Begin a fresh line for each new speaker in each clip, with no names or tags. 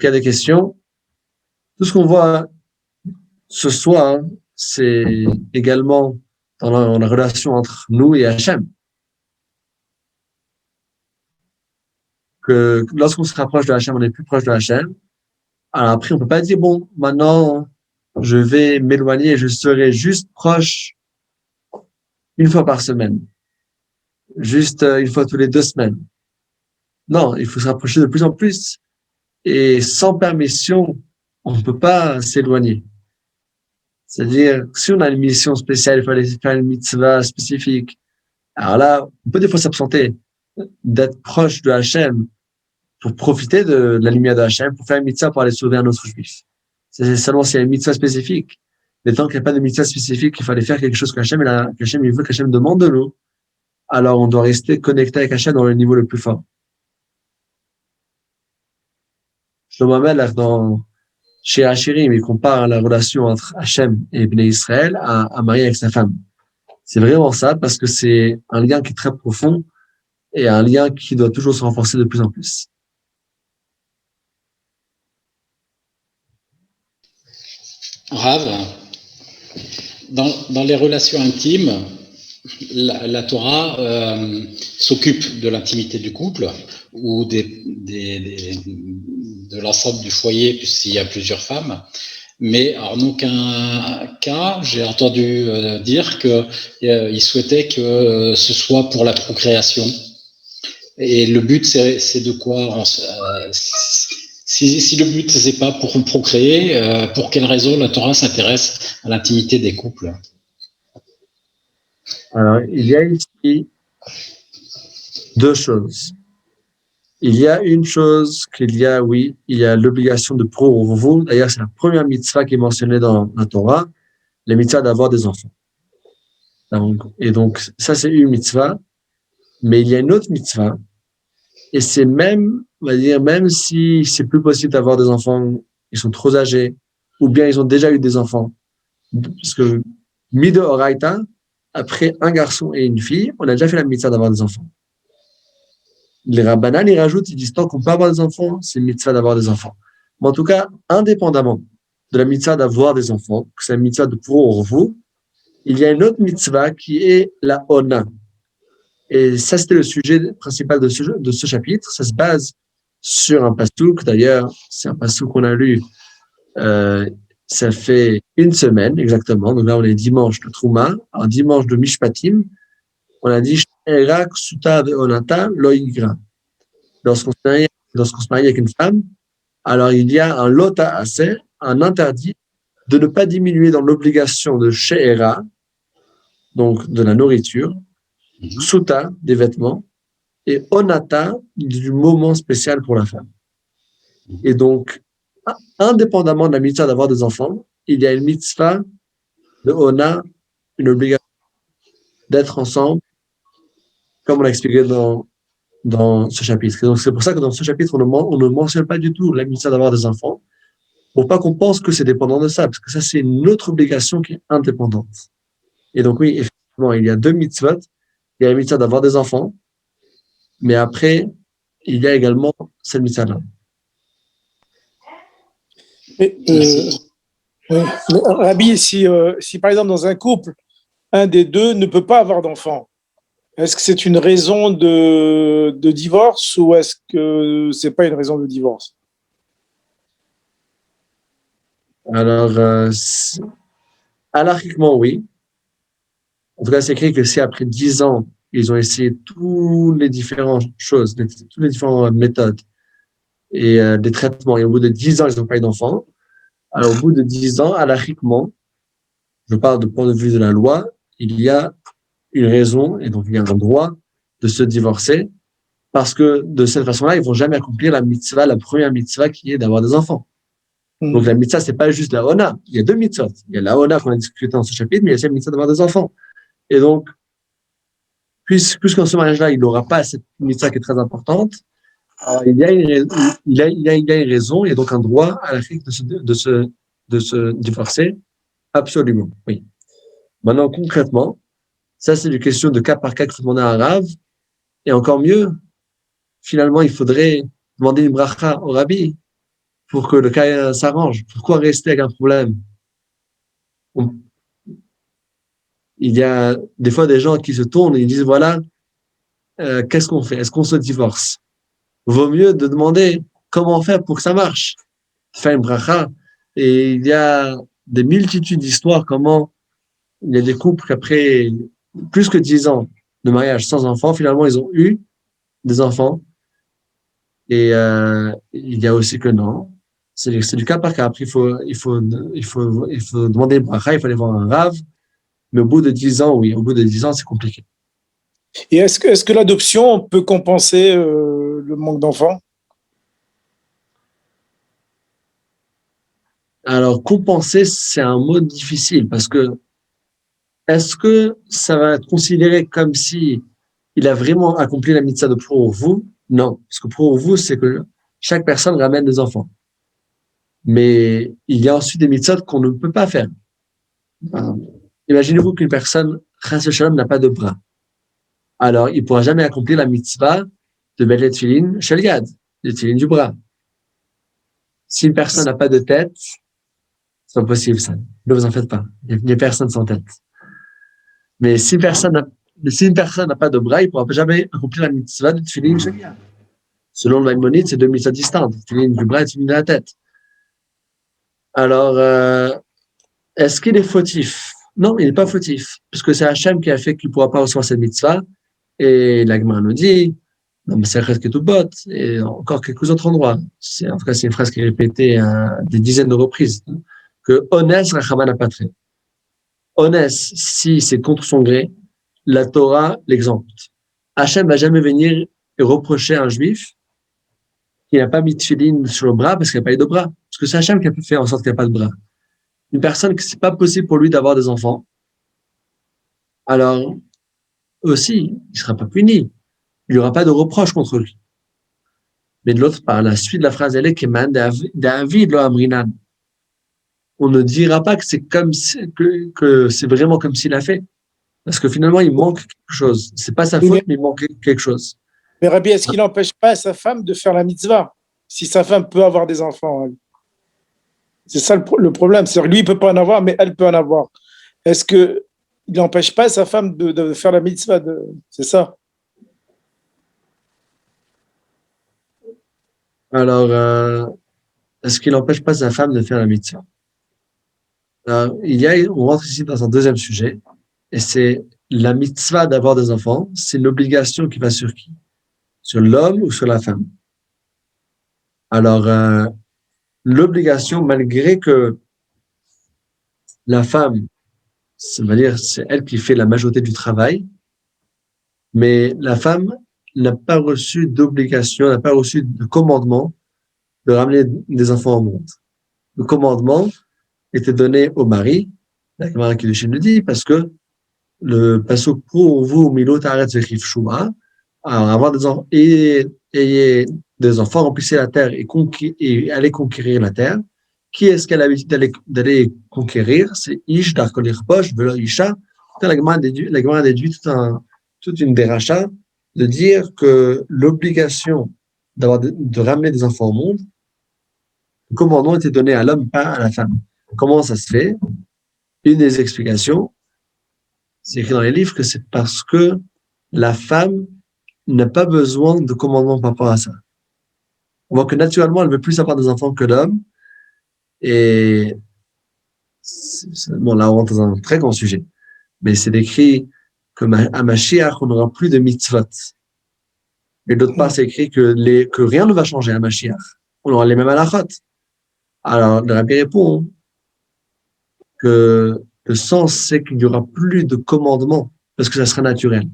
qu'il y a des questions? Tout ce qu'on voit ce soir, c'est également dans la relation entre nous et Hachem. Que lorsqu'on se rapproche de Hachem, on est plus proche de Hachem. Alors après, on peut pas dire, bon, maintenant, je vais m'éloigner et je serai juste proche une fois par semaine. Juste une fois tous les 2 semaines. Non, il faut se rapprocher de plus en plus. Et sans permission, on ne peut pas s'éloigner. C'est-à-dire, si on a une mission spéciale, il fallait faire une mitzvah spécifique. Alors là, on peut des fois s'absenter d'être proche de Hachem pour profiter de la lumière de Hachem, pour faire une mitzvah pour aller sauver un autre juif. C'est seulement s'il y a une mitzvah spécifique. Mais tant qu'il n'y a pas de mitzvah spécifique, il fallait faire quelque chose qu'Hachem, il veut qu'Hachem demande de nous. Alors on doit rester connecté avec Hachem dans le niveau le plus fort. Shlomo Melech, chez Hachirim, il compare la relation entre Hachem et Bnei Israël à Marie avec sa femme. C'est vraiment ça, parce que c'est un lien qui est très profond et un lien qui doit toujours se renforcer de plus en plus.
Rav, dans les relations intimes, la Torah s'occupe de l'intimité du couple ou de l'ensemble du foyer, puisqu'il y a plusieurs femmes. Mais en aucun cas, j'ai entendu dire qu'il souhaitait que ce soit pour la procréation. Et le but, c'est de quoi si le but, c'est pas pour procréer, pour quelle raison la Torah s'intéresse à l'intimité des couples?
Alors, il y a ici deux choses. Il y a une chose il y a l'obligation de pro-urvu. D'ailleurs, c'est la première mitzvah qui est mentionnée dans la Torah, la mitzvah d'avoir des enfants. Donc, ça, c'est une mitzvah. Mais il y a une autre mitzvah. Et c'est même, on va dire, même si c'est plus possible d'avoir des enfants, ils sont trop âgés, ou bien ils ont déjà eu des enfants. Parce que, Mido Oraita, après un garçon et une fille, on a déjà fait la mitzvah d'avoir des enfants. Les Rabbanan, ils rajoutent, ils disent tant qu'on peut avoir des enfants, c'est une mitzvah d'avoir des enfants. Mais en tout cas, indépendamment de la mitzvah d'avoir des enfants, que c'est la mitzvah de pour vous, il y a une autre mitzvah qui est la Ona. Et ça, c'était le sujet principal de ce chapitre. Ça se base sur un pasouk. D'ailleurs, c'est un pasouk qu'on a lu, ça fait une semaine exactement. Donc là, on est dimanche de Trouma, un dimanche de Mishpatim. On a dit She'erak suta ve'onata lo yigra. Lorsqu'on se marie avec une femme, alors il y a un lota assez, un interdit de ne pas diminuer dans l'obligation de she'era, donc de la nourriture, suta, des vêtements, et onata, du moment spécial pour la femme. Et donc, indépendamment de la mitzvah d'avoir des enfants, il y a une mitzvah de ona, une obligation d'être ensemble, comme on l'a expliqué dans ce chapitre. Et donc, c'est pour ça que dans ce chapitre, on ne mentionne pas du tout la mitzvah d'avoir des enfants, pour pas qu'on pense que c'est dépendant de ça, parce que ça, c'est une autre obligation qui est indépendante. Et donc, oui, effectivement, il y a deux mitzvot. Il y a la mitzvah d'avoir des enfants, mais après, il y a également cette mitzvah-là.
Rabbi, si par exemple dans un couple, un des deux ne peut pas avoir d'enfant, est-ce que c'est une raison de divorce ou est-ce que c'est pas une raison de divorce?
Alors, halachiquement, oui. En tout cas, c'est écrit que si après 10 ans, ils ont essayé toutes les différentes choses, toutes les différentes méthodes et des traitements, et au bout de 10 ans, ils n'ont pas eu d'enfant, alors au bout de 10 ans, halachiquement, je parle du point de vue de la loi, il y a une raison, et donc il y a un droit de se divorcer, parce que de cette façon-là, ils vont jamais accomplir la mitzvah, la première mitzvah qui est d'avoir des enfants. Donc la mitzvah, c'est pas juste la ona. Il y a deux mitzvahs. Il y a la ona qu'on a discuté dans ce chapitre, mais il y a aussi la mitzvah d'avoir des enfants. Et donc, puisqu'en ce mariage-là, il n'aura pas cette mitzvah qui est très importante, alors il y a une raison, et donc un droit à la fille de se divorcer. Absolument, oui. Maintenant, concrètement, ça, c'est une question de cas par cas qu'il faut demander à un Rav. Et encore mieux, finalement, il faudrait demander une bracha au Rabbi pour que le cas s'arrange. Pourquoi rester avec un problème? Il y a des fois des gens qui se tournent et ils disent, voilà, qu'est-ce qu'on fait? Est-ce qu'on se divorce? Vaut mieux de demander comment faire pour que ça marche. Faire une bracha. Et il y a des multitudes d'histoires comment il y a des couples qu'après plus que 10 ans de mariage sans enfants, finalement, ils ont eu des enfants. Et il y a aussi que non. C'est du cas par cas. Après, il faut demander une bracha, il faut aller voir un rave. Mais au bout de 10 ans, oui, au bout de 10 ans, c'est compliqué.
Et est-ce que l'adoption peut compenser le manque d'enfants?
Alors, compenser, c'est un mot difficile parce que est-ce que ça va être considéré comme si il a vraiment accompli la mitzvah de pour vous? Non. Parce que pour vous, c'est que chaque personne ramène des enfants. Mais il y a ensuite des mitzvahs qu'on ne peut pas faire. Imaginez-vous qu'une personne, chas v'shalom, n'a pas de bras. Alors, il ne pourra jamais accomplir la mitzvah de mettre les tefilin shel yad, les tefilin du bras. Si une personne n'a pas de tête, c'est pas possible, ça. Ne vous en faites pas. Il n'y a personne sans tête. Mais si une personne n'a pas de bras, il ne pourra jamais accomplir la mitzvah de tefilin shel yad. Selon le Maïmonide, c'est deux mitzvahs distinctes. Tefilin du bras et tefilin de la tête. Alors, est-ce qu'il est fautif? Non, il n'est pas fautif. Puisque c'est Hachem qui a fait qu'il ne pourra pas recevoir cette mitzvah. Et la Gemara nous dit, dans Masechet Ketubot, et encore quelques autres endroits, en tout cas, c'est une phrase qui est répétée des dizaines de reprises, que Ones Rachaman Apatre. Ones, si c'est contre son gré, la Torah l'exempte. Hachem va jamais venir et reprocher à un juif qui n'a pas mis de tefillin sur le bras parce qu'il n'a pas eu de bras. Parce que c'est Hachem qui a pu faire en sorte qu'il n'y a pas de bras. Une personne que c'est pas possible pour lui d'avoir des enfants, alors aussi, il sera pas puni. Il n'y aura pas de reproche contre lui. Mais de l'autre part, la suite de la phrase, elle est Keman David lo amrinan. On ne dira pas que c'est comme que c'est vraiment comme s'il a fait. Parce que finalement, il manque quelque chose. C'est pas sa faute, mais il manque quelque chose.
Mais Rabbi, est-ce qu'il n'empêche pas sa femme de faire la mitzvah? Si sa femme peut avoir des enfants, elle. C'est ça le problème. C'est-à-dire lui, il ne peut pas en avoir, mais elle peut en avoir. Est-ce qu'il n'empêche pas sa femme de faire la mitzvah C'est ça?
Alors, est-ce qu'il n'empêche pas sa femme de faire la mitzvah? Alors, on rentre ici dans un deuxième sujet, et c'est la mitzvah d'avoir des enfants, c'est l'obligation qui va sur qui? Sur l'homme ou sur la femme? Alors, l'obligation, malgré que la femme, c'est-à-dire c'est elle qui fait la majorité du travail, mais la femme n'a pas reçu d'obligation, n'a pas reçu de commandement de ramener des enfants au monde. Le commandement était donné au mari, la Gemara qui le dit, parce que le pasuk pour vous, Milo Taret Vechif Shuma, avoir des enfants, ayez des enfants, remplissez la terre et allez conquérir la terre. Qui est-ce qu'elle a l'habitude d'aller conquérir? C'est Ish, Darkolir Posh, Velo Isha. La Gemara déduit toute une déracha de dire que l'obligation de ramener des enfants au monde, le commandement était donné à l'homme, pas à la femme. Comment ça se fait? Une des explications, c'est écrit dans les livres que c'est parce que la femme n'a pas besoin de commandement par rapport à ça. On voit que naturellement, elle veut plus avoir des enfants que l'homme. Et bon, là, on rentre dans un très grand sujet. Mais c'est décrit que à Mashiach, on n'aura plus de mitzvot. Et d'autre part, c'est écrit que rien ne va changer à Mashiach. On aura les mêmes halachot. Alors, le Rabbi répond que le sens, c'est qu'il n'y aura plus de commandement parce que ça sera naturel. De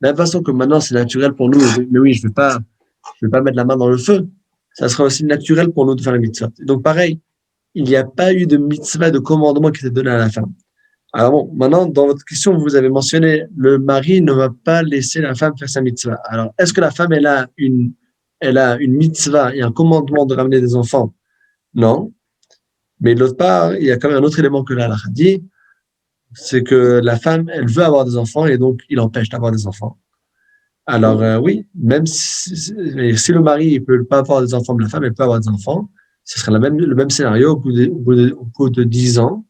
la même façon que maintenant, c'est naturel pour nous, mais oui, je vais pas mettre la main dans le feu. Ça sera aussi naturel pour nous de faire la mitzvah. Donc, pareil, il n'y a pas eu de mitzvah, de commandement qui était donné à la femme. Alors bon, maintenant, dans votre question, vous avez mentionné, le mari ne va pas laisser la femme faire sa mitzvah. Alors, est-ce que la femme, elle a une mitzvah et un commandement de ramener des enfants? Non. Mais de l'autre part, il y a quand même un autre élément que l'Allah dit, c'est que la femme, elle veut avoir des enfants et donc il empêche d'avoir des enfants. Alors oui, même si le mari ne peut pas avoir des enfants, mais la femme, elle peut avoir des enfants, ce serait le même scénario. Au bout de 10 ans,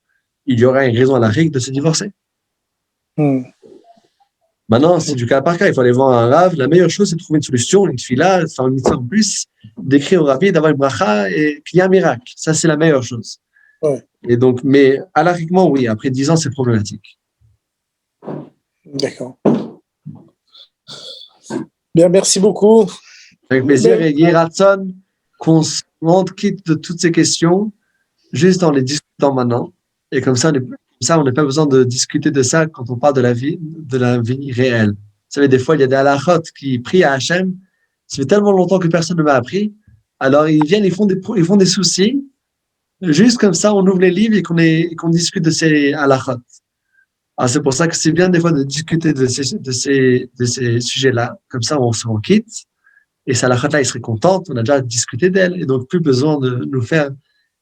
il y aura une raison à la règle de se divorcer. Maintenant, c'est du cas par cas. Il faut aller voir un Rav. La meilleure chose, c'est de trouver une solution, une tefila, faire une mitzvah en plus, d'écrire au Rabbi, d'avoir une bracha et qu'il y ait un miracle. Ça, c'est la meilleure chose.
Ouais.
Et donc, mais halakhiquement, oui, après 10 ans, c'est problématique.
D'accord. Bien, merci beaucoup.
Avec plaisir. Et Yeratson, qu'on se quitte de toutes ces questions, juste en les discutant maintenant. Et comme ça, on n'a pas besoin de discuter de ça quand on parle de la vie réelle. Vous savez, des fois, il y a des halachot qui prient à Hachem. Ça fait tellement longtemps que personne ne m'a appris. Alors, ils viennent, ils font des soucis. Juste comme ça, on ouvre les livres et qu'on discute de ces halachot. Alors, c'est pour ça que c'est bien des fois de discuter de ces sujets-là. Comme ça, on s'en quitte. Et ces halachot-là, ils seraient contents. On a déjà discuté d'elles. Et donc, plus besoin de nous faire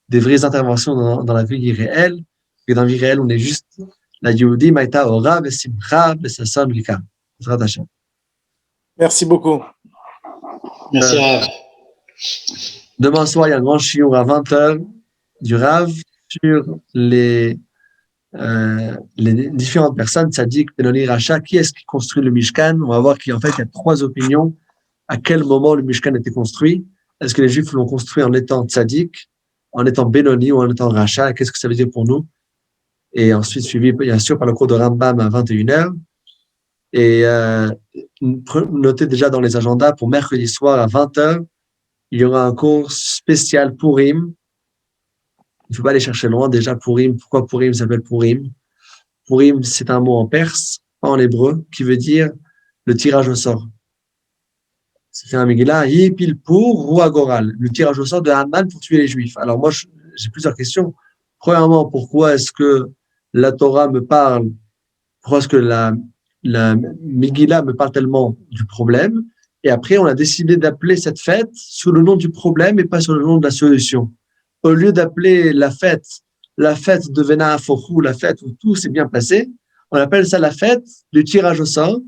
des vraies interventions dans la vie réelle. Et dans la vie réelle, on est juste la Yehudi, Maïta, Ora, Besimcha, Besasson, Rika.
Merci beaucoup.
Merci, Rav.
Demain soir, il y a un grand shiur à 20h du Rav sur les différentes personnes, Tzadik, Benoni, Racha. Qui est-ce qui construit le Mishkan? On va voir qu'en fait, il y a 3 opinions. À quel moment le Mishkan a été construit? Est-ce que les Juifs l'ont construit en étant Tzadik, en étant Benoni ou en étant Racha? Qu'est-ce que ça veut dire pour nous? Et ensuite, suivi, bien sûr, par le cours de Rambam à 21h. Et notez déjà dans les agendas, pour mercredi soir à 20h, il y aura un cours spécial Purim. Il ne faut pas aller chercher loin. Déjà, Purim, pourquoi Purim s'appelle Purim? Purim, c'est un mot en perse, pas en hébreu, qui veut dire le tirage au sort. C'est un Megillah, Yipil pour Rouagoral, le tirage au sort de Haman pour tuer les Juifs. Alors moi, j'ai plusieurs questions. Premièrement, pourquoi est-ce que la Torah me parle, pourquoi est-ce que la Megillah me parle tellement du problème? Et après, on a décidé d'appeler cette fête sous le nom du problème et pas sur le nom de la solution. Au lieu d'appeler la fête de Vena Afochou, la fête où tout s'est bien passé, on appelle ça la fête du tirage au sort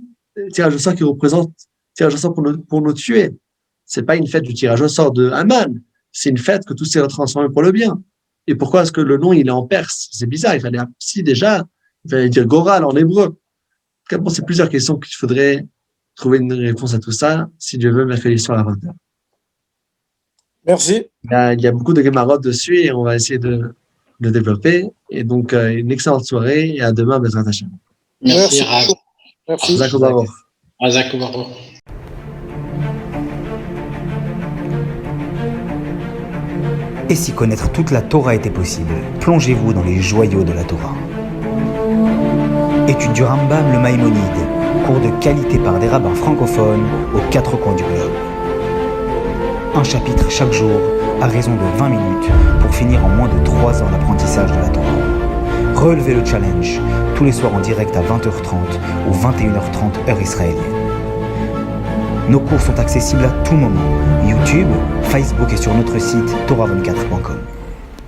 qui représente tirage au sort pour nous tuer. C'est pas une fête du tirage au sort de Haman, c'est une fête que tout s'est transformé pour le bien. Et pourquoi est-ce que le nom, il est en perse? C'est bizarre, il fallait dire Goral en hébreu. Bon, c'est plusieurs questions qu'il faudrait trouver une réponse à tout ça, si Dieu veut, mercredi soir à 20h.
Merci.
Il y a beaucoup de Gemarot dessus et on va essayer de le développer. Et donc, une excellente soirée et à demain, Bezrat Hashem.
Merci, Rav.
Merci.
Azak Obarour.
Et si connaître toute la Torah était possible, plongez-vous dans les joyaux de la Torah. Étude du Rambam, le Maïmonide, cours de qualité par des rabbins francophones aux 4 coins du globe. Un chapitre chaque jour, à raison de 20 minutes, pour finir en moins de 3 ans l'apprentissage de la Torah. Relevez le challenge, tous les soirs en direct à 20h30 ou 21h30 heure israélienne. Nos cours sont accessibles à tout moment, YouTube, Facebook et sur notre site torah24.com.